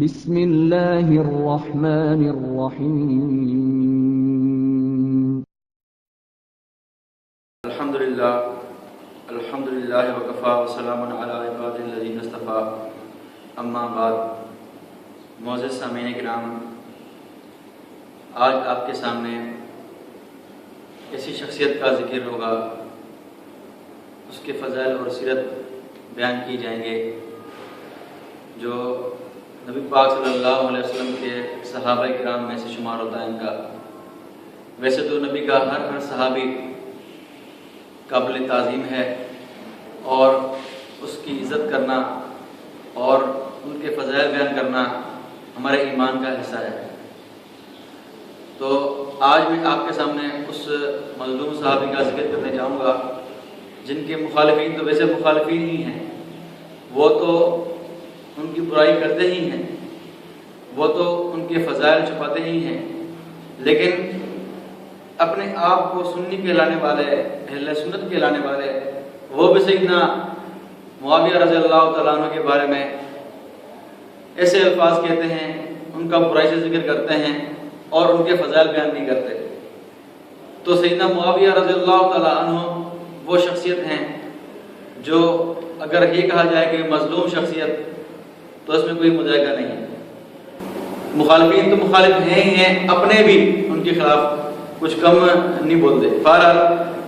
بسم اللہ الرحمن الرحیم الحمدللہ وکفا وسلام علی عباد الذین اصطفیٰ اما بعد۔ معزز سامعین کرام، آج آپ کے سامنے ایسی شخصیت کا ذکر ہوگا، اس کے فضائل اور سیرت بیان کی جائیں گے جو نبی پاک صلی اللہ علیہ وسلم کے صحابہ کرام میں سے شمار ہوتا ہے ان کا۔ ویسے تو نبی کا ہر صحابی قابل تعظیم ہے اور اس کی عزت کرنا اور ان کے فضائل بیان کرنا ہمارے ایمان کا حصہ ہے۔ تو آج میں آپ کے سامنے اس مظلوم صحابی کا ذکر کرنے جاؤں گا جن کے مخالفین تو ویسے مخالفین ہی ہیں، وہ تو ان کی برائی کرتے ہی ہیں، وہ تو ان کے فضائل چھپاتے ہی ہیں، لیکن اپنے آپ کو سنی کہلانے والے، اہل سنت کہلانے والے، وہ بھی سیدنا معاویہ رضی اللہ تعالیٰ عنہ کے بارے میں ایسے الفاظ کہتے ہیں، ان کا برائی سے ذکر کرتے ہیں اور ان کے فضائل بیان نہیں کرتے۔ تو سیدنا معاویہ رضی اللہ تعالیٰ عنہ وہ شخصیت ہیں جو اگر یہ کہا جائے کہ مظلوم شخصیت تو اس میں کوئی مذائقہ نہیں ہے۔ مخالفین تو مخالف ہیں ہی ہیں، اپنے بھی ان کے خلاف کچھ کم نہیں بولتے۔ بہرحال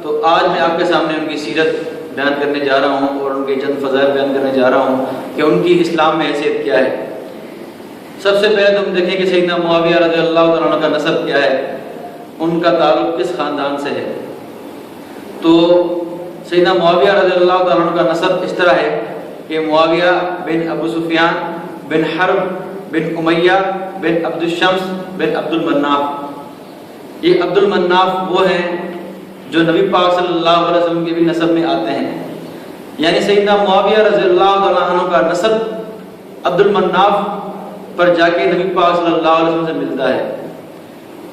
تو آج میں آپ کے سامنے ان کی سیرت بیان کرنے جا رہا ہوں اور ان کے چند فضائل بیان کرنے جا رہا ہوں کہ ان کی اسلام میں حیثیت کیا ہے۔ سب سے پہلے تم دیکھیں کہ سیدنا معاویہ رضی اللہ تعالیٰ عنہ کا نسب کیا ہے، ان کا تعلق کس خاندان سے ہے۔ تو سیدنا معاویہ رضی اللہ تعالیٰ عنہ کا نسب اس طرح ہے کہ معاویہ بن ابو سفیان بن حرب بن امیہ بن عبد الشمس بن عبد المناف۔ یہ عبد المناف وہ ہیں جو نبی پاک صلی اللہ علیہ وسلم کے بھی نسب میں آتے ہیں، یعنی سیدنا معاویہ رضی اللہ تعالیٰ عنہ کا نسب عبد المناف پر جا کے نبی پاک صلی اللہ علیہ وسلم سے ملتا ہے۔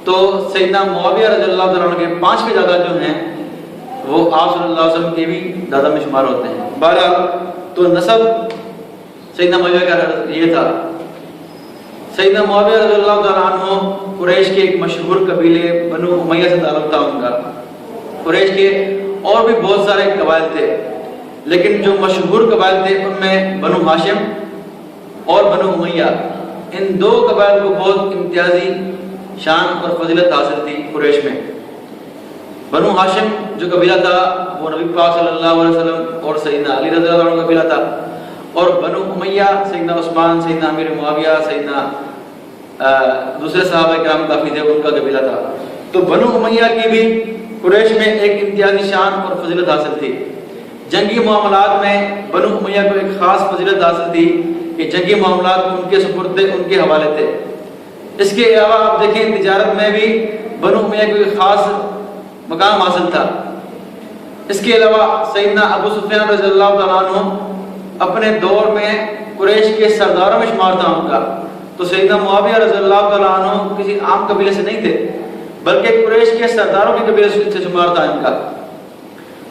تو سیدنا معاویہ رضی اللہ تعالیٰ عنہ کے 5 دادا جو ہیں وہ آپ صلی اللہ علیہ وسلم کے بھی دادا میں شمار ہوتے ہیں۔ بہرحال تو نسب سیدنا معاویہ کا یہ تھا۔ سیدنا معاویہ رضی اللہ تعالیٰ عنہ قریش کے ایک مشہور قبیلے بنو امیہ سے تعلق تھا ان کا۔ قریش کے اور بھی بہت سارے قبائل تھے، لیکن جو مشہور قبائل تھے ان میں بنو ہاشم اور بنو امیہ، ان 2 قبائل کو بہت امتیازی شان اور فضیلت حاصل تھی قریش میں۔ بنو ہاشم جو قبیلہ تھا وہ نبی پاک صلی اللہ علیہ وسلم اور سیدنا علی رضی اللہ عنہ کا قبیلہ تھا، اور بنو امیہ سیدنا عثمان، سیدنا امیر معاویہ، سیدنا دوسرے صحابہ کرام کافی تھے، ان کا قبیلہ تھا۔ تو بنو امیہ کی بھی قریش میں ایک امتیازی شان اور فضیلت حاصل تھی۔ جنگی معاملات میں بنو امیہ کو ایک خاص فضیلت حاصل تھی کہ جنگی معاملات ان کے سپرد تھے، ان کے حوالے تھے۔ اس کے علاوہ آپ دیکھیں تجارت میں بھی بنو امیہ کو ایک خاص مقام حاصل تھا۔ اس کے علاوہ سیدنا ابو سفیان رضی اللہ تعالیٰ عنہ اپنے دور میں قریش کے سرداروں میں شمار تھا ان کا۔ تو سیدنا معاویہ رضی اللہ تعالیٰ عنہ کسی عام قبیلے سے نہیں تھے، بلکہ قریش کے سرداروں کے قبیلے سے شمار تھا ان کا۔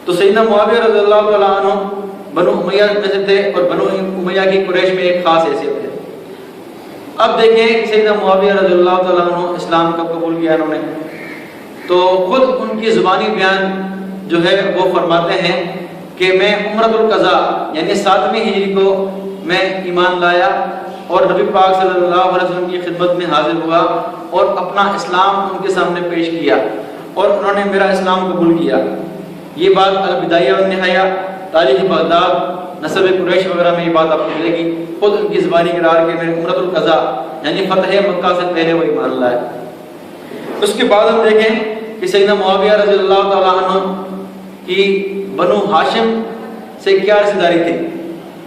تو سیدنا معاویہ رضی اللہ تعالیٰ عنہ بنو امیہ میں سے تھے اور بنو امیہ کی قریش میں ایک خاص حیثیت ہے۔ اب دیکھیں کہ سیدنا معاویہ رضی اللہ تعالیٰ عنہ اسلام کب قبول کیا انہوں نے، تو خود ان کی زبانی بیان جو ہے وہ فرماتے ہیں کہ میں عمرۃ القضاء یعنی 7ویں ہجری کو میں ایمان لایا اور نبی پاک صلی اللہ علیہ وسلم کی خدمت میں حاضر ہوا اور اپنا اسلام ان کے سامنے پیش کیا اور انہوں نے میرا اسلام قبول کیا۔ یہ بات البدایہ والنہایہ، تاریخ بغداد، نسب قریش وغیرہ میں یہ بات آپ کو ملے گی۔ خود ان کی زبانی قرار کہ میں نے عمرۃ القضاء یعنی فتح مکہ سے پہلے وہ ایمان لایا۔ اس کے بعد ہم دیکھیں کہ سیدنا معاویہ رضی اللہ تعالیٰ عنہ کی بنو ہاشم سے کیا رشتہ داری تھی۔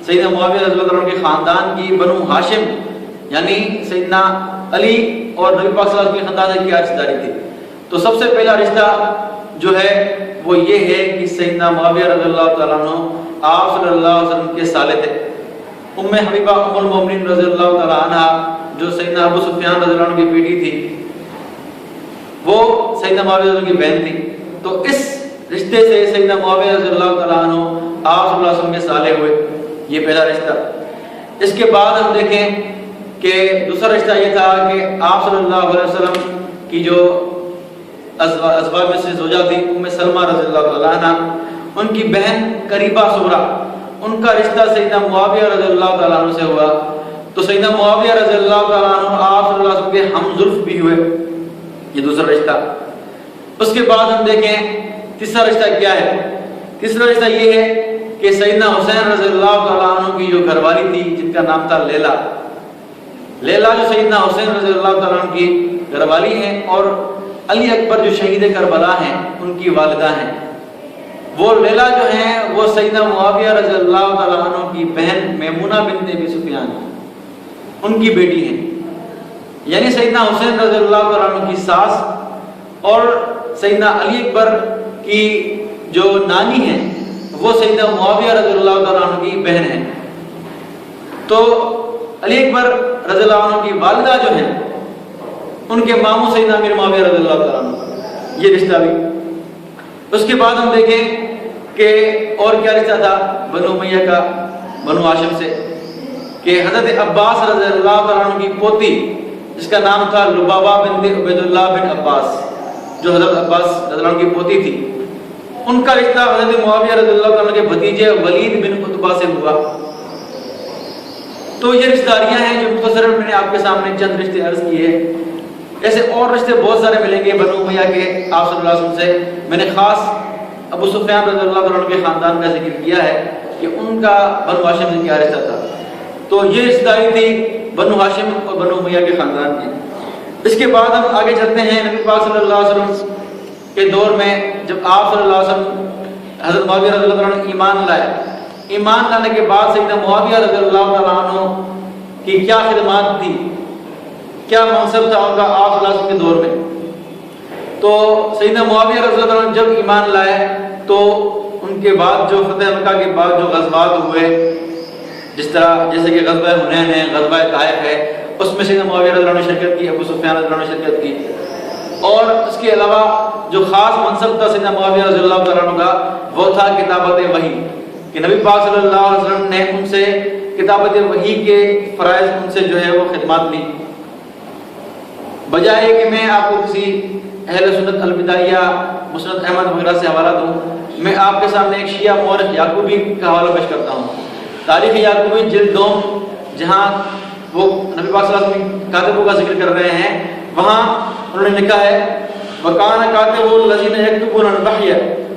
سیدنا معاویہ رضی اللہ عنہ کے خاندان کی بنو ہاشم یعنی سیدنا علی اور نبی پاک صلی اللہ علیہ وسلم کے خاندان سے کیا رشتہ داری تھی۔ تو سب سے پہلا رشتہ جو ہے وہ یہ ہے کہ سیدنا معاویہ رضی اللہ تعالیٰ عنہ آپ صلی اللہ علیہ وسلم کے سالے تھے۔ ام حبیبہ ام المومنین رضی اللہ تعالیٰ عنہ جو سیدنا ابو سفیان رضی اللہ عنہ کی بیٹی تھی، وہ سیدنا معاویہ رضی اللہ عنہ کی بہن تھی۔ تو اس رشتے سے سیدنا معاویہ رضی اللہ تعالیٰ عنہ آپ صلی اللہ علیہ وسلم کے سالے ہوئے، یہ پہلا رشتہ۔ اس کے بعد ہم دیکھیں کہ دوسرا رشتہ یہ تھا کہ آپ صلی اللہ علیہ وسلم کی جو ازواج میں سے زوجہ تھی ام سلمہ رضی اللہ تعالیٰ عنہ، ان کی بہن قریبہ صغریٰ، ان کا رشتہ سیدنا معاویہ رضی اللہ تعالیٰ عنہ سے ہوا. تو سیدنا معاویہ رضی اللہ تعالیٰ عنہ آپ صلی اللہ علیہ وسلم کے ہم زلف بھی ہوئے. یہ دوسرا رشتہ. اس کے بعد ہم دیکھیں تیسرا رشتہ کیا ہے. تیسرا رشتہ یہ ہے کہ سیدنا حسین رضی اللہ تعالیٰ عنہ کی جو گھر والی تھی جن کا نام تھا لیلا، لیلا جو سیدنا حسین رضی اللہ تعالیٰ عنہ کی گھر والی ہیں اور علی اکبر جو شہید کربلا ہیں ان کی والدہ ہیں. وہ لیلا جو ہیں وہ سیدنا معاویہ رضی اللہ تعالیٰ عنہ کی بہن میمونہ بنت ابی سفیان ان کی بیٹی ہیں. یعنی سیدنا حسین رضی اللہ تعالیٰ عنہ کی ساس اور سیدنا علی اکبر کی جو نانی ہیں وہ سیدنا معاویہ رضی اللہ تعالیٰ عنہ کی بہن ہیں. تو علی اکبر رضی اللہ عنہ کی والدہ جو ہیں ان کے ماموں سیدنا امیر معاویہ رضی اللہ تعالیٰ عنہ، یہ رشتہ بھی. اس کے بعد ہم دیکھیں کہ اور کیا رشتہ تھا بنو امیہ کا بنو ہاشم سے، کہ حضرت عباس رضی اللہ تعالیٰ عنہ کی پوتی جس کا نام تھا لبابہ بنت عبید اللہ بن عباس، جو حضرت عباس رضی اللہ عنہ کی پوتی تھی، ان کا رشتہ حضرت معاویہ رضی اللہ تعالیٰ عنہ کے بھتیجے ولید بن عتبہ سے ہوا. تو یہ رشتہ داریاں ہیں جو مختصراً میں نے آپ کے سامنے چند رشتے عرض کیے. ایسے اور رشتے بہت سارے ملیں گے بنو امیہ کے آپ صلی اللہ علیہ وسلم سے. میں نے خاص ابو سفیان رضی اللہ تعالیٰ عنہ کے خاندان کا ذکر کیا ہے کہ ان کا بنو ہاشم سے کیا رشتہ تھا. تو یہ رشتہ داری تھی بنو ہاشم اور بنو امیہ کے خاندان کی. اس کے بعد ہم آگے چلتے ہیں نبی پاک صلی اللہ علیہ وسلم کے دور میں جب آپ صلی اللہ علیہ وسلم حضرت معاویہ رضی اللہ عنہ ایمان لائے. ایمان لانے کے بعد سیدنا معاویہ رضی اللہ تعالیٰ عنہ کی کیا خدمات تھی، کیا منصب تھا ان کا آپ صلی اللہ علیہ وسلم کے دور میں. تو سیدنا معاویہ رضی اللہ عنہ جب ایمان لائے تو ان کے بعد جو فتح مکہ کے بعد جو غزوات ہوئے، جیسے کہ غزوہ حنین ہے، غزوہ طائف ہے، اس میں سیدنا معاویہ رضی اللہ عنہ نے شرکت کی، ابو سفیان رضی اللہ عنہ نے شرکت کی. اور اس کے علاوہ جو خاص منصب تھا سیدنا معاویہ رضی اللہ تعالیٰ عنہ کا وہ تھا کتابت وحی، کہ نبی پاک صلی اللہ علیہ وسلم نے ان سے کتابت وحی کے فرائض ان سے جو ہے وہ خدمات لی. بجائے کہ میں آپ کو کسی اہل سنت البدائیہ مسند احمد وغیرہ سے حوالہ دوں، میں آپ کے سامنے ایک شیعہ مورخ یعقوبی کا حوالہ پیش کرتا ہوں. تاریخ یعقوبی جلد 2 جہاں وہ نبی پاک صلی اللہ علیہ وسلم کاتبوں کا ذکر کر رہے ہیں، وہاں انہوں نے لکھا ہے وَكَانَ كَاتِبُ الَّذِينَ يَكْتُبُونَ الْوَحْيَ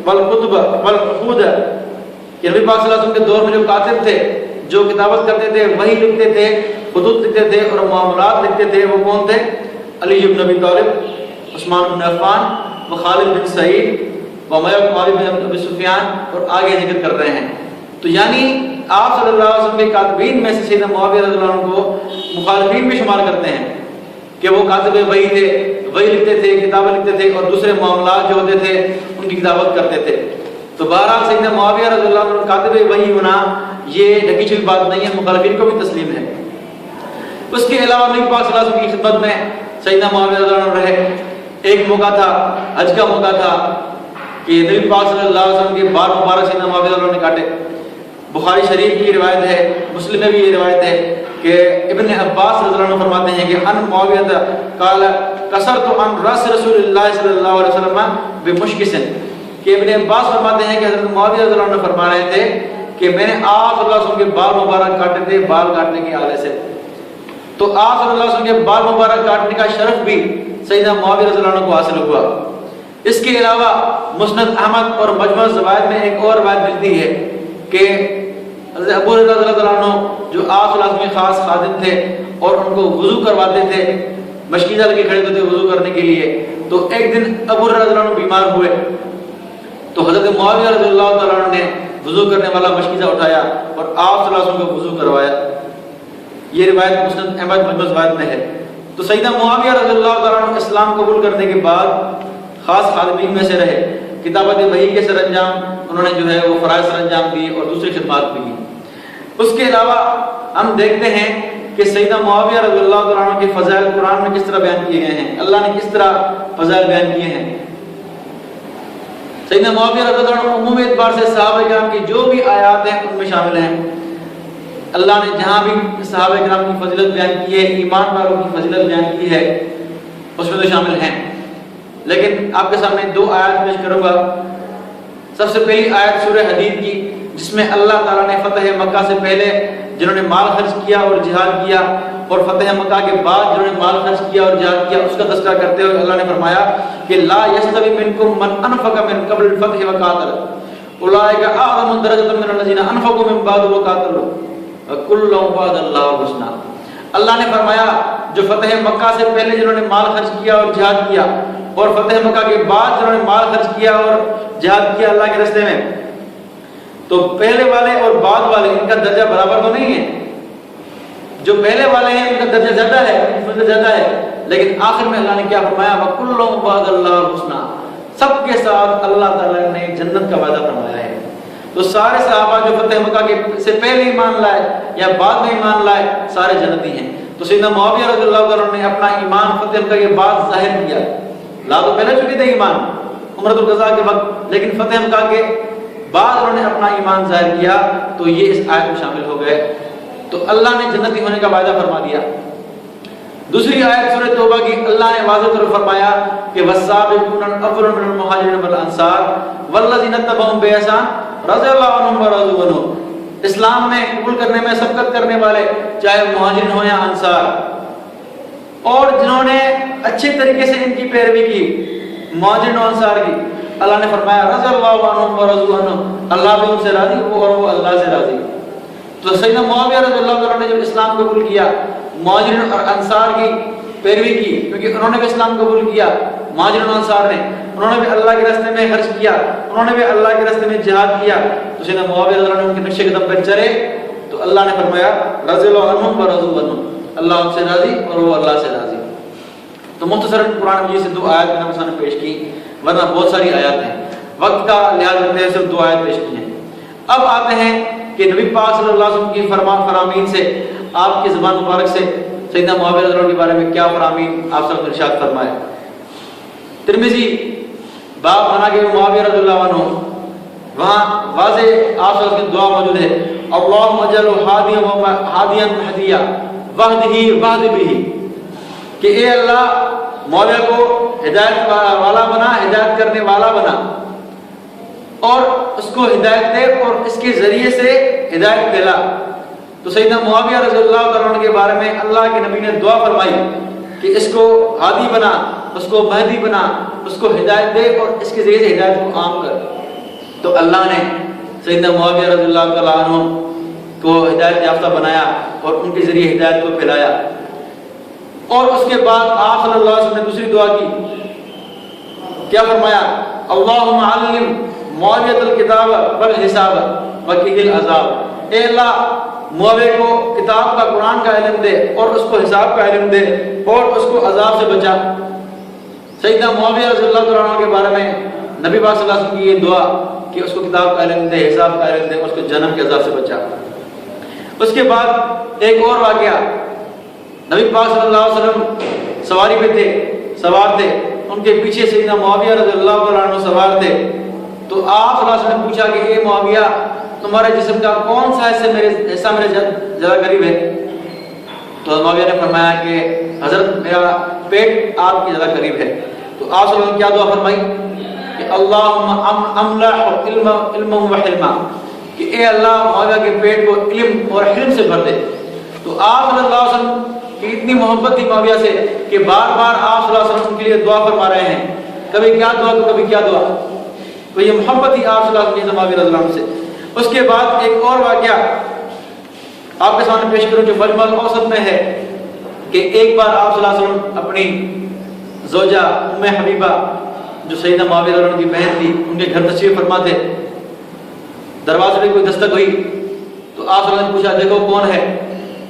وَالْكُتُبَ وَالْعُقُودَ، کہ نبی پاک صلی اللہ علیہ وسلم کے دور میں جو کاتب تھے جو کتابت کرتے تھے، وحی لکھتے تھے، خطوط لکھتے تھے اور معاملات لکھتے تھے، وہ کون تھے؟ علی بن ابی طالب، عثمان بن عفان، و خالد بن سعید، و معاویہ بن ابی سفیان، اور آگے ذکر کر رہے ہیں. تو یعنی آپ صلی اللہ علیہ وسلم کے کاتبین میں سے سیدنا معاویہ رضی اللہ عنہ کو مخالفین میں شمار کرتے ہیں کہ وہ کاتب وحی تھے، وحی لکھتے تھے، کتابیں لکھتے تھے اور دوسرے معاملات جو ہوتے تھے ان کی کتابت کرتے تھے. تو بہرحال سیدنا معاویہ رضی اللہ عنہ کاتب وحی ہونا یہ ڈھکی چھپی بات نہیں ہے، مخالفین کو بھی تسلیم ہے. اس کے علاوہ نبی پاک صلی اللہ علیہ وسلم کی خدمت میں سیدنا معاویہ رضی اللہ عنہ رہے. ایک موقع تھا، حج کا موقع تھا، کہ نبی پاک صلی اللہ علیہ وسلم کے بال مبارک سیدنا معاویہ رضی اللہ عنہ نے کاٹے. بخاری شریف کی روایت ہے، مسلم میں بھی یہ روایت ہے کہ ابن عباس رضی اللہ عنہ فرماتے ہیں کہ ان معاویہ قال کسرت عن راس رسول اللہ صلی اللہ علیہ وسلم بمشکس، کہ ابن عباس فرماتے ہیں کہ حضرت معاویہ رضی اللہ عنہ فرما رہے تھے کہ میں نے آپ صلی اللہ علیہ وسلم کے بال مبارک کاٹے تھے بال کاٹنے کے آلے سے. تو آپ صلی اللہ علیہ وسلم کے بال مبارک کاٹنے کا شرف بھی سیدنا معاویہ رضی اللہ عنہ کو حاصل ہوا. اس کے علاوہ مسند احمد اور مجموع الزوائد میں ایک اور روایت ملتی ہے کہ حضرت ابو ہریرہ رضی اللہ عنہ جو آپ صلی اللہ علیہ وسلم کے خاص خادم تھے اور ان کو وضو کرواتے تھے، مشکیزہ لے کے کھڑے ہوتے تھے وضو کرنے کے لیے. تو ایک دن ابو ہریرہ رضی اللہ عنہ بیمار ہوئے تو حضرت معاویہ رضی اللہ تعالیٰ عنہ نے وضو کرنے والا مشکیزہ اٹھایا اور آپ صلی اللہ علیہ وسلم کو وضو کروایا. یہ روایت مسند احمد مجموع الزوائد میں ہے. تو سیدنا معاویہ رضی اللہ تعالیٰ عنہ اسلام قبول کرنے کے بعد خاص خادمین میں سے رہے. کتابت وحی کے سر انجام انہوں نے جو ہے وہ فرائض سر انجام دی اور دوسری خدمات بھی کی. اس کے علاوہ ہم دیکھتے ہیں کہ سیدنا معاویہ رضی اللہ تعالیٰ عنہ کے فضائل قرآن میں کس طرح بیان کیے گئے ہیں، اللہ نے کس طرح فضائل بیان کیے ہیں. سیدنا معاویہ رضی اللہ عنہ عمومی اعتبار سے صحابہ کرام کی جو بھی آیات ہیں ان میں شامل ہیں. اللہ نے جہاں بھی صحابہ کرام کی فضیلت بیان کی ہے، ایمان والوں کی فضیلت بیان کی ہے، اس میں تو شامل ہیں، لیکن آپ کے سامنے دو آیات پیش کروں گا۔ سب سے پہلی آیت سورہ حدید کی، جس میں اللہ تعالیٰ نے فتح مکہ سے پہلے جنہوں نے مال خرچ کیا اور جہاد کیا، اور فتح مکہ کے بعد جنہوں نے مال خرچ کیا اور جہاد کیا، اس کا تذکرہ کرتے ہوئے اللہ نے فرمایا کہ لا یستوی منکم من انفق من قبل الفتح وقاتل اولئک اعظم درجۃ من الذین انفقوا من بعد وقاتلوا وکلا وعد اللہ الحسنی۔ اللہ نے فرمایا جو فتح مکہ سے پہلے جنہوں نے مال خرچ کیا اور جہاد کیا، اور فتح مکہ کے بعد جنہوں نے مال خرچ کیا اور جہاد کیا اللہ کے راستے میں، تو پہلے والے اور بعد والے ان کا درجہ برابر تو نہیں ہے۔ جو پہلے والے ہیں ان کا درجہ زیادہ ہے، فضیلت زیادہ ہے، لیکن آخر میں اللہ نے کیا فرمایا؟ وَكُلٌّ وَعَدَ اللَّهُ الْحُسْنَىٰ، سب کے ساتھ اللہ تعالیٰ نے جنت کا وعدہ فرمایا ہے۔ تو سارے صحابہ جو فتح مکہ کے سے پہلے ایمان لائے یا بعد میں ایمان لائے، سارے جنتی ہیں۔ تو سیدنا معاویہ رضی اللہ عنہ نے اپنا ایمان فتح مکہ کے بعد ظاہر کیا، لا تو پہلے چکے تھے ایمان عمرۃ القضاء کے وقت، لیکن فتح مکہ کے بعد انہوں نے اپنا ایمان ظاہر کیا، تو یہ اس آیت میں شامل ہو گئے۔ تو اللہ نے جنتی ہونے کا وعدہ فرما دیا۔ دوسری آیت سورہ توبہ کی، اللہ نے واضح طور فرمایا کہ والسابقون الاولون من المہاجرین والانصار والذین اتبعوہم بإحسان رضی اللہ عنہم ورضوا عنہ، اسلام میں قبول کرنے میں سبقت کرنے والے چاہے مہاجرین ہوں یا انصار، اور جنہوں نے اچھے طریقے سے ان کی پیروی کی، مہاجرین و انصار کی، اللہ نے فرمایا رضی اللہ عنہم ورضوا عنہ، اللہ بھی ان سے راضی اور وہ اللہ سے راضی۔ تو سیدنا معاویہ رضی اللہ عنہ نے جب اسلام قبول کیا، مہاجرین اور انصار کی پیروی کی، کیونکہ انہوں نے بھی اسلام قبول کیا، مہاجرین اور انصار نے، انہوں نے بھی اللہ کے راستے میں خرچ کیا، انہوں نے بھی اللہ کے راستے میں جہاد کیا، تو سیدنا معاویہ رضی اللہ عنہ ان کے نقش قدم پر چلے، تو اللہ نے فرمایا رضی اللہ عنہم ورضوا عنہ، اللہ ان سے راضی اور وہ اللہ سے راضی۔ تو مختصراً قرآن مجید سے دو آیات میں نے پیش کی، ورنہ بہت ساری آیات ہیں، وقت کا لحاظ رکھتے ہیں صرف دو آیات پیش کی ہیں۔ اب آتے ہیں کہ نبی پاک صلی اللہ علیہ وسلم کی فرامین سے، آپ کی زبان مبارک سے سیدنا معاویہ رضی اللہ عنہ کے بارے میں کیا فرامین آپ صلی اللہ علیہ وسلم نے ارشاد فرمائے۔ ترمذی باب بنا کے معاویہ رضی اللہ عنہ، وہاں واضح آپ صلی اللہ علیہ وسلم کی دعا موجود ہے، اللہم اجعلہ ہادیا مہدیا وحدہ وحد بہ، کہ اے اللہ معاویہ کو ہدایت والا بنا، ہدایت کرنے والا بنا، اور اس کو ہدایت دے اور اس کے ذریعے سے ہدایت پھیلا۔ تو سیدنا معاویہ رضی اللہ عنہ کے بارے میں اللہ کے نبی نے دعا فرمائی کہ اس کو ہادی بنا، اس کو مہدی بنا، اس کو ہدایت دے اور اس کے ذریعے سے ہدایت کو عام کر۔ تو اللہ نے سیدنا معاویہ رضی اللہ تعالیٰ عنہ کو ہدایت یافتہ بنایا اور ان کے ذریعے ہدایت کو پھیلایا۔ اور اس کے بعد آپ صلی اللہ علیہ وسلم نے دوسری دعا کی، کیا فرمایا؟ اللہم علم معاویہ الکتاب والحساب وقیہ العذاب، اے اللہ معاویہ کو کتاب کا، قرآن کا علم دے اور اس کو حساب کا علم دے اور اس کو عذاب سے بچا۔ سیدنا معاویہ رضی اللہ عنہ کے بارے میں نبی پاک صلی اللہ علیہ وسلم کی یہ دعا کہ اس کو کتاب کا علم دے، حساب کا علم دے، اس کو جہنم کے عذاب سے بچا۔ اس کے بعد ایک اور واقعہ، نبی پاک صلی اللہ علیہ وسلم سواری پہ تھے، سوار تھے، ان کے پیچھے سیدنا معاویہ رضی اللہ عنہ سوار تھے۔ تو آپ صلی اللہ علیہ وسلم نے پوچھا کہ اے معاویہ، تمہارے جسم کا کون سا حصہ میرے زیادہ قریب ہے؟ تو معاویہ نے فرمایا کہ حضرت میرا پیٹ آپ کی زیادہ قریب ہے۔ تو آپ صلی اللہ علیہ وسلم کیا دعا فرمائی کہ اللہم املأ علما وحلما، کہ اے اللہ معاویہ کے پیٹ کو علم اور حلم سے بھر دے۔ تو آپ صلی اللہ علیہ وسلم کی اتنی محبت تھی معاویہ سے کہ بار بار آپ صلی اللہ علیہ وسلم ان کے لیے دعا فرما رہے ہیں، کبھی کیا دعا تو کبھی کیا دعا۔ تو یہ محبت تھی آپ صلی اللہ علیہ وسلم معاویہ رضی اللہ عنہ سے۔ اس کے بعد ایک اور واقعہ آپ کے سامنے پیش کروں جو مجمع الاوسط میں ہے، کہ ایک بار آپ صلی اللہ علیہ وسلم اپنی زوجہ ام حبیبہ جو سیدنا معاویہ رضی اللہ عنہ کی بہن تھی، ان کے گھر تشریف فرما تھے، دروازے پہ کوئی دستک ہوئی تو آپ صلی اللہ علیہ وسلم نے پوچھا دیکھو کون ہے؟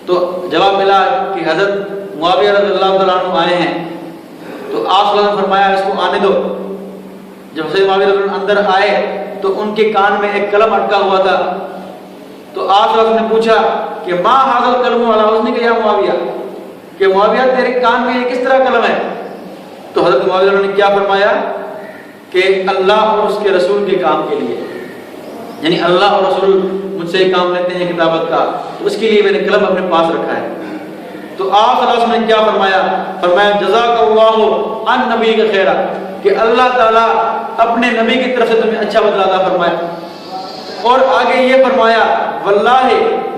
تو جواب ملا کہ حضرت معاویہ رضی اللہ تعالیٰ عنہ آئے ہیں۔ تو آپ صلی اللہ علیہ وسلم نے فرمایا اس کو آنے دو۔ جب سیدنا معاویہ رضی اللہ عنہ اندر آئے تو ان کے کان میں ایک قلم اٹکا ہوا تھا۔ تو آپ صلی اللہ علیہ وسلم نے پوچھا کہ ما ھذا القلم علی وزنک یا معاویہ، کہ معاویہ تیرے کان میں یہ کس طرح قلم ہے؟ تو حضرت معاویہ نے کیا فرمایا کہ اللہ اور اس کے رسول کے کام کے لیے، یعنی اللہ اور رسول مجھ سے کام لیتے ہیں کتابت کا، تو اس کے لیے میں نے قلم اپنے پاس رکھا ہے۔ تو آپ صلی اللہ علیہ وسلم نے کیا فرمایا؟ فرمایا جزاک اللہ عن نبی کا خیرہ، کہ اللہ تعالیٰ اپنے نبی کی طرف سے تمہیں اچھا بدلہ عطا فرمائے۔ اور آگے یہ فرمایا واللہ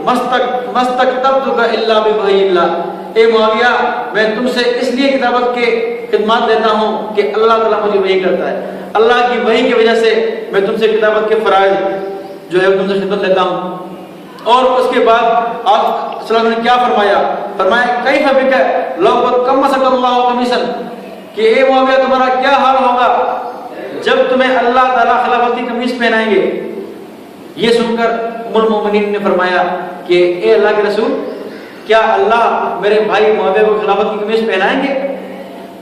مستکتبتک الا بوحی اللہ، اے معاویہ میں تم سے اس لیے کتابت کے خدمات دیتا ہوں کہ اللہ تعالیٰ مجھے وحی کرتا ہے، اللہ کی وحی کی وجہ سے میں تم سے کتابت کے فرائض جو ہے تم سے خدمت لیتا ہوں۔ اور اس کے بعد آپ صلی اللہ علیہ وسلم نے کیا فرمایا؟ فرمایا کیف بک لو قد کمسک اللہ قمیصا، کہ اے معاویہ تمہارا کیا حال ہوگا جب تمہیں اللہ تعالیٰ خلافت کی قمیص پہنائیں گے۔ یہ سن کر ام المومنین نے فرمایا کہ اے اللہ کے رسول، کیا اللہ میرے بھائی معاویہ کو خلافت کی قمیص پہنائیں گے؟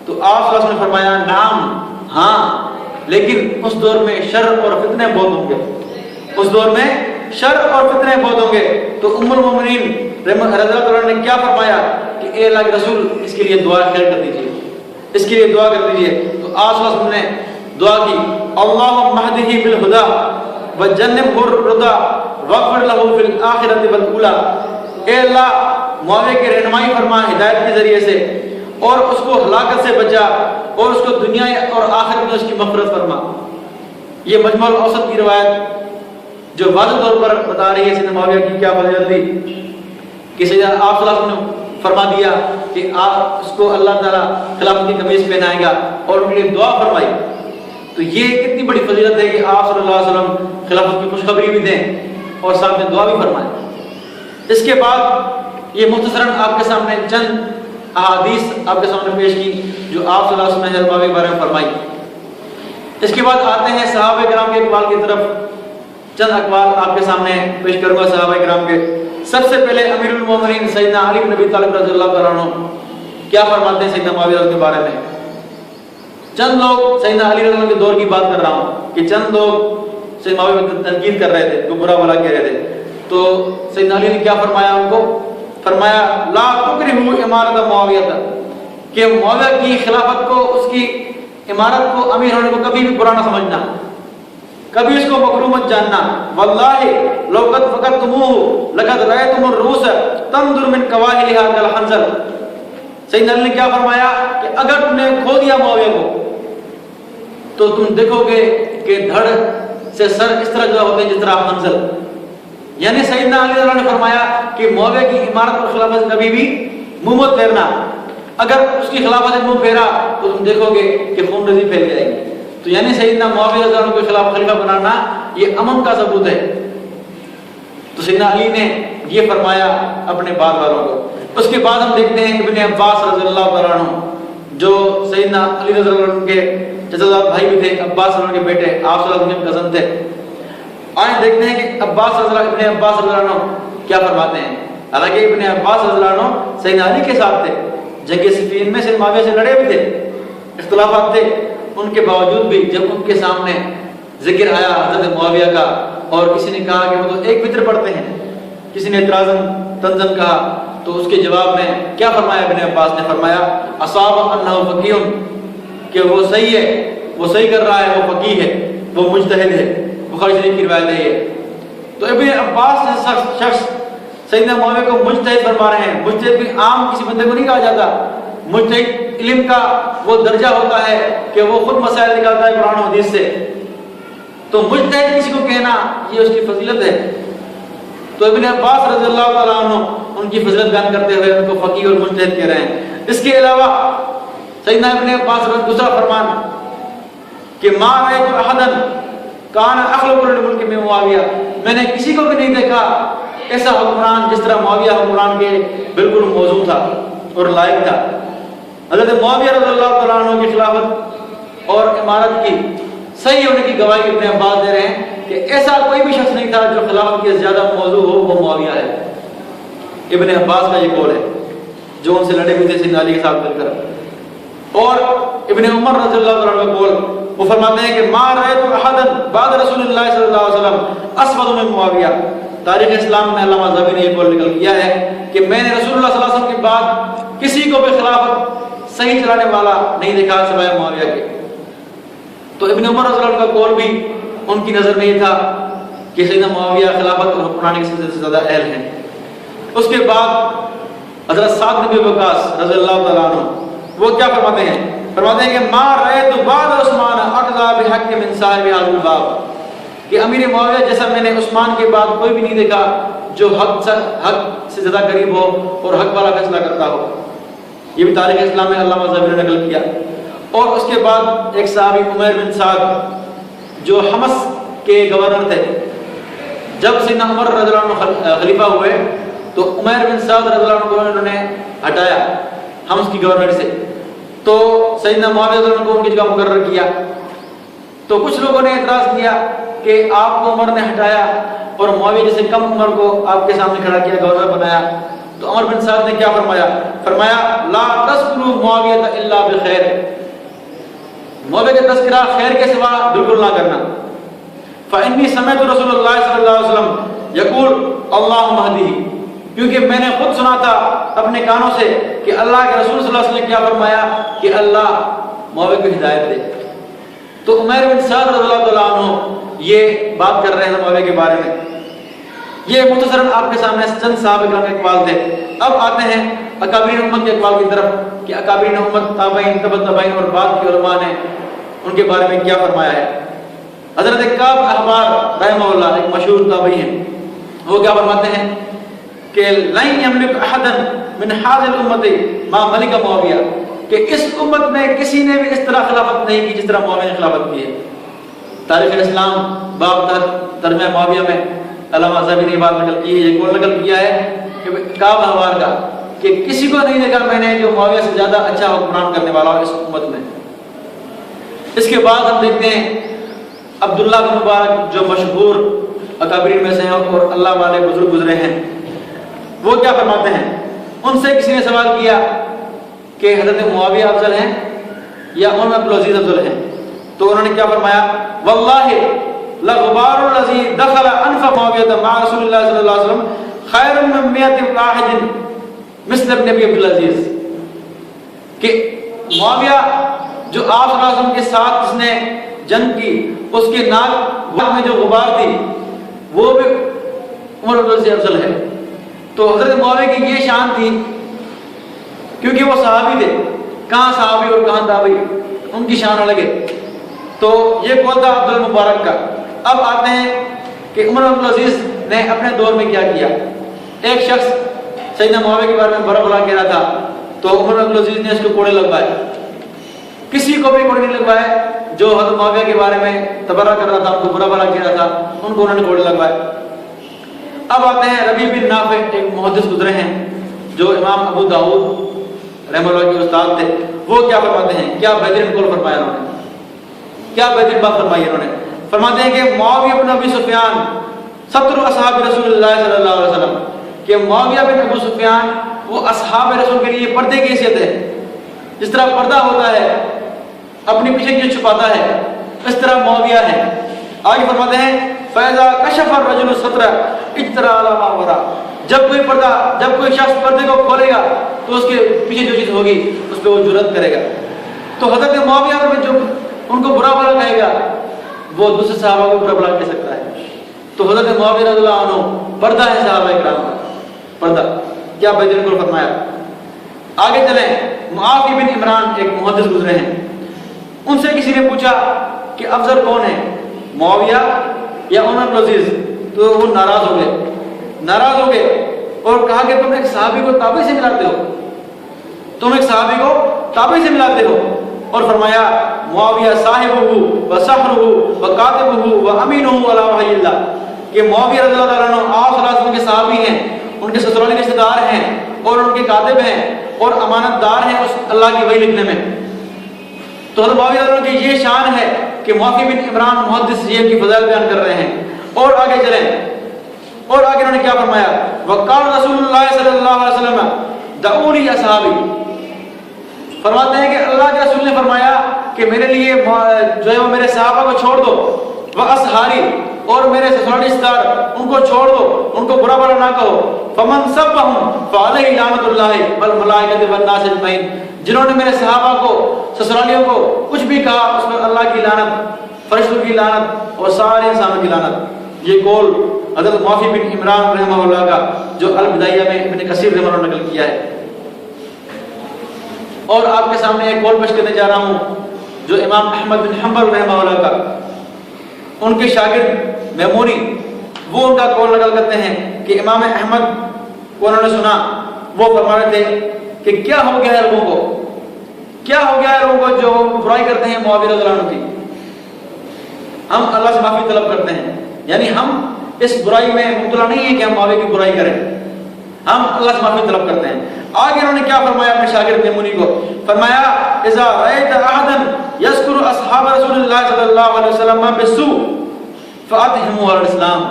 تو آپ صلی اللہ علیہ وسلم نے فرمایا نعم، ہاں، لیکن اس دور میں شر اور فتنے بہت ہوں گے، اس دور میں شر اور فتنے بہت ہوں گے۔ تو ام المومنین رضی اللہ عنہ نے کیا فرمایا کہ اے اللہ کے رسول اس کے لیے دعا خیر کر دیجیے، اس کے لیے دعا کر دیجیے۔ تو آپ صلی اللہ علیہ وسلم نے دعا کی اللہم اہدہ بالہدی وجنبہ الردی واغفر لہ فی الآخرۃ والأولی، اے اللہ معاویہ کی رہنمائی فرما ہدایت کے ذریعے سے، اور اس کو ہلاکت سے بچا، اور اس کو دنیا اور آخرت میں اس کی مغفرت فرما۔ یہ مجمع الاوسط کی روایت جو واضح طور پر بتا رہی ہے سیدنا معاویہ کی کیا فضیلت تھی، کہ سیدنا آپ صلی اللہ علیہ وسلم نے فرما دیا کہ آپ اس کو اللہ تعالیٰ خلافت کی قمیص پہنائے گا، اور ان کے لیے دعا فرمائی۔ تو یہ کتنی بڑی فضیلت ہے کہ آپ صلی اللہ علیہ وسلم خلافت کی خوشخبری بھی دیں اور ساتھ میں دعا بھی فرمائیں۔ اس کے بعد یہ مختصراً آپ کے سامنے چند احادیث آپ کے سامنے پیش کی جو آپ صلی اللہ علیہ وسلم نے حضرت کے بارے میں فرمائی۔ اس کے بعد آتے ہیں صحابہ کرام کے اقوال کی طرف، چند اقوال آپ کے سامنے پیش کروں گا صحابہ کرام کے۔ سب سے پہلے امیر المومنین سیدنا علی بن ابی طالب رضی اللہ تعالیٰ عنہ کیا فرماتے ہیں سیدنا معاویہ کے بارے میں۔ چند لوگ سیدنا علی رضی اللہ عنہ کے دور کی بات کر رہا ہوں کہ چند لوگ سیدنا معاویہ کو تنقید کر رہے تھے، کو برا بھلا کہہ رہے تھے، تو سیدنا علی نے کیا فرمایا ان کو؟ فرمایا لا تکرہوا امارۃ معاویہ، کہ معاویہ کی خلافت کو، اس کی امارت کو، امیر ہونے کو کبھی بھی برا نہ سمجھنا، کبھی اس کو مکروہ مت جاننا۔ واللہ لو قد فکرتموہ لقد رأیتم الرؤوس تنظر من قواہلھا کالحنظل، سیدنا علی نے کیا فرمایا کہ اگر تم نے کھو دیا معاویہ کو تو تم دیکھو گے کہ دھڑ سے سر اس طرح جدا ہوتے ہیں جس طرح حنظل، یعنی سیدنا علی نے فرمایا کہ معاویہ کی امارت اور خلافت سے کبھی بھی منہ مت پھیرنا، اگر اس کی خلافت سے منہ پھیرا تو تم دیکھو گے کہ خون ریزی پھیل جائے گی۔ تو یعنی سیدنا معاویہ رضی اللہ عنہ کو خلاف خلیفہ بنانا یہ امن کا ثبوت ہے۔ تو سیدنا علی نے یہ فرمایا اپنے بعد والوں کو۔ اس کے بعد ہم دیکھتے ہیں ابن عباس رضی اللہ تعالیٰ عنہ جو سیدنا علی رضی اللہ عنہ کے چچا زاد بھائی بھی تھے، عباس رضی اللہ عنہ کے بیٹے، آپ صلی اللہ علیہ وسلم کے کزن تھے۔ آئیں دیکھتے ہیں کہ ابن عباس رضی اللہ عنہ کیا فرماتے ہیں۔ حالانکہ ابن عباس رضی اللہ عنہ سیدنا علی کے ساتھ تھے، جنگ صفین میں سیدنا معاویہ سے لڑے بھی تھے، اختلافات تھے، ان کے باوجود بھی جب ان کے سامنے ذکر آیا حضرت معاویہ کا اور کسی نے کہا کہ وہ تو ایک فطر پڑھتے ہیں، کسی نے اعتراضاً تنزن کہا، تو اس کے جواب میں کیا فرمایا ابن عباس نے؟ فرمایا اصاب انہ فقیہ، کہ وہ صحیح ہے، وہ صحیح کر رہا ہے، وہ فقیہ ہے، وہ مجتہد ہے، بخاری شریف کی روایت ہے یہ۔ تو ابن عباس سے شخص سیدنا معاویہ کو مجتہد فرما رہے ہیں۔ مجتہد بھی عام کسی بندے کو نہیں کہا جاتا، مجتہد علم کا وہ درجہ ہوتا ہے کہ وہ خود مسائل نکالتا ہے قرآن و حدیث سے، تو مجتہد کسی کو کہنا یہ اس کی فضیلت ہے۔ تو ابن عباس رضی اللہ تعالیٰ عنہ ان کی فضیلت بیان کرتے ہوئے ان کو فقیہ اور مجتہد کہہ رہے ہیں۔ اس کے علاوہ سیدنا ابن عباس رضی دوسرا فرمان کہ ما رأیت احدا کان اخلق للملک من معاویہ، میں نے کسی کو بھی نہیں دیکھا ایسا حکمران جس طرح معاویہ حکمران کے بالکل موضوع تھا اور لائق تھا۔ حضرت معاویہ رضی اللہ تعالیٰ عنہ کی خلافت اور امارت کی صحیح ہونے کی گواہی ابن عباس دے رہے ہیں کہ ایسا کوئی بھی شخص نہیں تھا جو خلافت کے زیادہ موضوع ہو، وہ معاویہ ہے۔ ابن عباس کا یہ قول ہے جو ان سے لڑے ہوئے تھے سیدنا علی کے ساتھ مل کر۔ اور ابن عمر رضی اللہ تعالیٰ عنہ کا قول، وہ فرماتے ہیں کہ ما رأیت احدا بعد رسول اللہ صلی اللہ علیہ وسلم اسود من معاویہ۔ تاریخ اسلام میں علامہ ذہبی نے یہ قول نقل کیا ہے کہ میں نے رسول اللہ صلی اللہ علیہ وسلم کے بعد کسی کو بھی خلافت صحیح چلانے والا نہیں دیکھا سوائے معاویہ کے۔ تو ابن عمر رضی اللہ عنہ کا قول بھی ان کی نظر میں یہ تھا کہ سیدنا معاویہ خلافت اور حکمرانی کے سلسلے سے زیادہ اہل ہیں۔ اس کے بعد حضرت سعد بن ابی وقاص رضی اللہ تعالیٰ عنہ وہ کیا فرماتے ہیں؟ فرماتے ہیں کہ ما رأیت بعد عثمان اقضى بحق من صاحب هذا الباب، کہ امیر معاویہ جیسا میں نے عثمان کے بعد کوئی بھی نہیں دیکھا جو حق سے زیادہ قریب ہو اور حق والا فیصلہ کرتا ہو۔ یہ بھی تاریخ اسلام میں علامہ ذہبی نے نقل کیا۔ اور اس کے بعد ایک صحابی عمیر بن سعد جو حمص کے گورنر تھے، جب سیدنا عمر رضی اللہ عنہ خلیفہ ہوئے تو عمیر بن سعد رضی اللہ عنہ کو انہوں نے ہٹایا حمص کی گورنر سے، تو سیدنا معاویہ رضی اللہ عنہ کو ان کی جگہ مقرر کیا۔ تو کچھ لوگوں نے اعتراض کیا کہ آپ کو عمر نے ہٹایا اور معاویہ جیسے کم عمر کو آپ کے سامنے کھڑا کیا، گورنر بنایا۔ تو عمر بن سعد نے کیا فرمایا؟ فرمایا لا تذکروا معاویہ الا بخیر، معاویہ کا تذکرہ خیر کے سوا بالکل نہ کرنا۔ فإنی سمعت رسول اللہ صلی اللہ علیہ وسلم یقول اللہم اہدیہ، کیونکہ میں نے خود سنا تھا اپنے کانوں سے کہ اللہ کے رسول صلی اللہ علیہ وسلم نے کیا فرمایا کہ اللہ معاویہ کو ہدایت دے۔ تو عمیر بن سعد رضی اللہ تعالیٰ عنہ یہ بات کر رہے ہیں معاویہ کے بارے میں۔ یہ مختصراً آپ کے سامنے چند صحابہ کرام کے اقوال تھے۔ اب آتے ہیں اکابرین امت کے اقوال کی طرف کہ اکابرین امت، تابعین، تبع تابعین اور بعد کے علماء نے ان کے بارے میں کیا فرمایا ہے۔ حضرت کعب احبار رحمہ اللہ ایک مشہور تابعی ہیں، وہ کیا فرماتے ہیں کہ لن یملک احد من هذه الامه ما ملک معاویہ، کہ اس امت میں کسی نے بھی اس طرح خلافت نہیں کی جس طرح معاویہ نے خلافت کی ہے۔ تاریخ اسلام باب ترجمہ معاویہ میں علامہ ذہبی نے بات نقل کی ہے، یہ قول نقل کیا ہے کہ کعب احبار کا کہ کسی کو نہیں دیکھا میں نے جو معاویہ سے زیادہ اچھا حکمران کرنے والا ہو اس امت میں۔ اس کے بعد ہم دیکھتے ہیں عبداللہ بن مبارک جو مشہور اکابرین میں سے ہیں اور اللہ والے بزرگ گزرے ہیں، وہ کیا فرماتے ہیں؟ ان سے کسی نے سوال کیا کہ حضرت معاویہ افضل ہیں یا عمر بن عبدالعزیز افضل ہیں؟ تو انہوں نے کیا فرمایا؟ واللہ لغبار الذی دخل انف معاویہ مع رسول اللہ صلی اللہ علیہ وسلم خیر من 100 واحد مثل ابن ابی عبدالعزیز، کہ معاویہ جو آپ صلی اللہ علیہ وسلم کے ساتھ جس نے جنگ کی، اس کے ناک میں جو غبار تھی وہ بھی عمر بن عبدالعزیز افضل ہے۔ تو حضرت معاویہ کی یہ شان تھی کیونکہ وہ صحابی تھے، کہاں صحابی اور کہاں تابعی، ان کی شان الگ ہے۔ تو یہ قول تھا عبد المبارک کا۔ اب آتے ہیں کہ عمر بن عبدالعزیز نے اپنے دور میں کیا کیا۔ ایک شخص سیدنا معاویہ کے بارے میں برا بھلا کہہ رہا تھا، تو عمر بن عبدالعزیز نے اس کو کوڑے لگوائے۔ کسی کو بھی کوڑے نہیں لگوائے جو حضرت معاویہ کے بارے میں تبرہ کر رہا تھا، ان کو برا بھلا کہہ رہا تھا، ان کو انہوں نے کوڑے لگوائے۔ اب آتے ہیں ربیع بن نافع، ایک محدث گزرے ہیں جو امام ابو داؤد رحمہ اللہ کے استاد تھے، وہ کیا فرماتے ہیں؟ کیا بہترین قول فرمایا انہوں نے، کیا بہترین بات فرمائی انہوں نے؟ فرماتے ہیں کہ معاویہ بن ابی سفیان ستر اصحاب رسول اللہ صلی اللہ علیہ وسلم، کہ معاویہ بن ابو سفیان وہ اصحاب رسول کے لیے پردے کی حیثیت ہے۔ جس طرح پردہ ہوتا ہے اپنی پیچھے کی چھپاتا ہے، اس طرح معاویہ ہے۔ آگے فرماتے ہیں فَإِذَا كَشَفَ الرَّجُلُ السَّتْرَ اجْتَرَى عَلَى مَا وَرَاءَ، جب کوئی شخص پردے کو کھولے گا تو اس کے پیچھے جو چیز ہوگی اس پہ وہ جرأت کرے گا۔ تو حضرت معاویہ میں جو ان کو برا بھلا کہے گا وہ دوسرے صحابہ کو برا بھلا کہہ سکتا ہے۔ تو حضرت معاویہ رضی اللہ عنہ پردہ ہے صحابہ کرام کا، پردہ۔ کیا بہترین کو فرمایا۔ آگے چلیں، معافی بن عمران ایک محدث گزرے ہیں، ان سے کسی نے پوچھا کہ افضل کون ہے، معاویہ یا عمر بن عبدالعزیز؟ تو وہ ناراض ہو گئے اور کہا کہ تم ایک صحابی کو تابعی سے ملاتے ہو، اور فرمایا معاویہ صاحبہ و صحرہ و کاتبہ و امینہ علی وحی اللہ، کہ معاویہ رضی اللہ عنہ آپ صلی اللہ علیہ وسلم کے صحابی ہیں، ان کے سسرالی رشتہ دار ہیں اور ان کے کاتب ہیں اور امانت دار ہیں اس اللہ کی وحی لکھنے میں۔ تو حضرت معاویہ رضی اللہ عنہ کی یہ شان ہے کہ معافی بن عمران محدث یہ کی فضائل بیان کر رہے ہیں۔ اور آگے چلیں، اور آگے انہوں نے کیا فرمایا؟ وقال رسول اللہ صلی اللہ علیہ وسلم دعونی اصحابی، فرماتے ہیں کہ اللہ کے رسول نے فرمایا کہ میرے لیے جو ہے وہ میرے صحابہ کو چھوڑ دو، واصحاری، اور میرے سسرالی رشتہ دار ان کو چھوڑ دو، ان کو برا بھلا نہ کہو۔ فمن سبهم فعلیہ لعنت اللہ والملائکۃ والناس اجمعین، جنہوں نے میرے صحابہ کو سسرالیوں کو کچھ بھی کہا اس پر اللہ کی لعنت، فرشتوں کی لعنت اور سارے انسانوں کی لعنت۔ یہ قول حضرت معافی بن عمران رحمہ اللہ کا جو البدایہ میں ابن کثیر رحمہ اللہ نقل کیا ہے. اور آپ کے سامنے ایک قول پیش کرنے جا رہا ہوں جو امام احمد بن حنبل رحمہ اللہ کا ان کے شاگرد میمونی وہ ان کا قول نقل کرتے ہیں کہ امام احمد کو انہوں نے سنا وہ فرما رہے تھے کہ کیا ہو گیا ہے لوگوں کو، کیا ہو گیا ہے لوگوں کو جو برائی کرتے ہیں معاویہ رضی اللہ عنہ کی. ہم اللہ سے معافی طلب کرتے ہیں، یعنی ہم اس برائی میں مبتلا نہیں ہے کہ ہم معاویہ کی برائی کریں، ہم اللہ سے معافی طلب کرتے ہیں. آگے انہوں نے کیا فرمایا اپنے شاگرد میمونی کو؟ فرمایا اذا رأيت احدا يذكر اصحاب رسول اللہ صلی اللہ علیہ وسلم بالسوء فاطہموا علی الاسلام.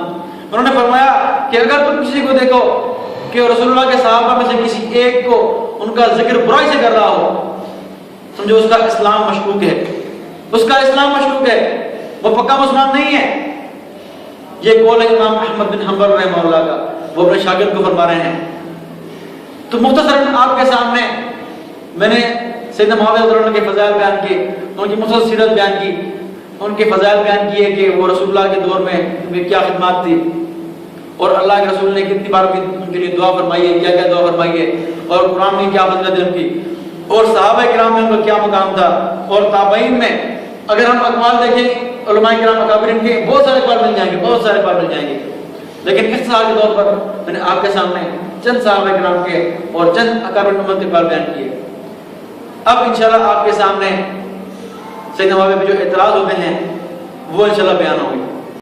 انہوں نے فرمایا کہ اگر تم کسی کو دیکھو کہ رسول اللہ کے صحابہ میں سے کسی ایک کو ان کا ذکر برائی سے کر رہا ہو، سمجھو اس کا اسلام مشکوک ہے، اس کا اسلام مشکوک ہے، وہ پکا مسلمان نہیں ہے. یہ قول ہے امام احمد بن حنبل رحمہ اللہ کا، وہ اپنے شاگرد کو فرما رہے ہیں. تو مختصراً آپ کے سامنے میں نے سیدنا معاویہ رضی اللہ عنہ کے فضائل بیان کیے، ان کی مختصر سیرت بیان کی، ان کے فضائل بیان کیے کہ وہ رسول اللہ کے دور میں ان کی کیا خدمات تھی اور اللہ کے رسول نے کتنی بار ان کے لیے دعا فرمائی ہے، کیا کیا دعا فرمائی ہے، اور قرآن میں کیا فضیلت ہے ان کی، اور صحابہ کرام میں ان کا کیا مقام تھا، اور تابعین میں اگر ہم اقوال دیکھیں علماء کرام اکابرین کے بہت سارے اقوال مل جائیں گے، بہت سارے اقوال مل جائیں گے. لیکن اختصار کے طور پر میں نے آپ کے سامنے چند صحابہ کرام کے اور چند اکابرین امت کے اقوال بیان کیے. اب انشاءاللہ آپ کے سامنے سیدنا معاویہ پہ جو اعتراض ہوتے ہیں وہ انشاءاللہ بیان ہوں گے.